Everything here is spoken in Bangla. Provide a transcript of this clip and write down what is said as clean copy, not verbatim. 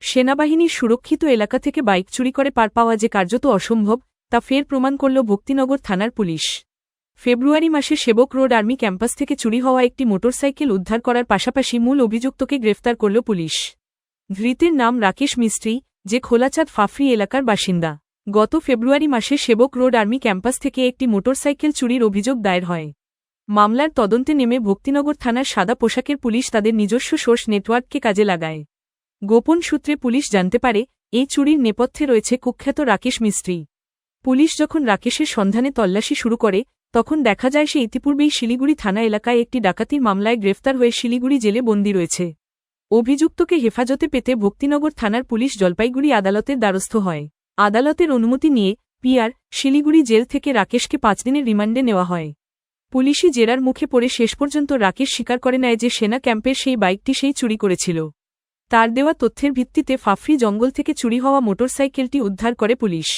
সেনাবাহিনীর সুরক্ষিত এলাকা থেকে বাইক চুরি করে পার পাওয়া যে কার্যত অসম্ভব তা ফের প্রমাণ করল ভক্তিনগর থানার পুলিশ। ফেব্রুয়ারি মাসে সেবক রোড আর্মি ক্যাম্পাস থেকে চুরি হওয়া একটি মোটরসাইকেল উদ্ধার করার পাশাপাশি মূল অভিযুক্তকে গ্রেফতার করল পুলিশ। ধৃতের নাম রাকেশ মিস্ত্রি, যে খোলাচাঁদ ফাফরি এলাকার বাসিন্দা। গত ফেব্রুয়ারি মাসে সেবক রোড আর্মি ক্যাম্পাস থেকে একটি মোটরসাইকেল চুরির অভিযোগ দায়ের হয়। মামলার তদন্তে নেমে ভক্তিনগর থানার সাদা পোশাকের পুলিশ তাদের নিজস্ব সোর্স নেটওয়ার্ককে কাজে লাগায়। গোপন সূত্রে পুলিশ জানতে পারে, এই চুরির নেপথ্যে রয়েছে কুখ্যাত রাকেশ মিস্ত্রি। পুলিশ যখন রাকেশের সন্ধানে তল্লাশি শুরু করে, তখন দেখা যায় সে ইতিপূর্বেই শিলিগুড়ি থানা এলাকায় একটি ডাকাতির মামলায় গ্রেফতার হয়ে শিলিগুড়ি জেলে বন্দী রয়েছে। অভিযুক্তকে হেফাজতে পেতে ভক্তিনগর থানার পুলিশ জলপাইগুড়ি আদালতের দ্বারস্থ হয়। আদালতের অনুমতি নিয়ে পিআর শিলিগুড়ি জেল থেকে রাকেশকে 5 দিনের রিমান্ডে নেওয়া হয়। পুলিশি জেরার মুখে পড়ে শেষ পর্যন্ত রাকেশ স্বীকার করে নেয় যে সেনা ক্যাম্পের সেই বাইকটি সেই চুরি করেছিল। তার দেওয়া তথ্যের ভিত্তিতে ফাফরি জঙ্গল থেকে চুরি হওয়া মোটরসাইকেলটি উদ্ধার করে পুলিশ।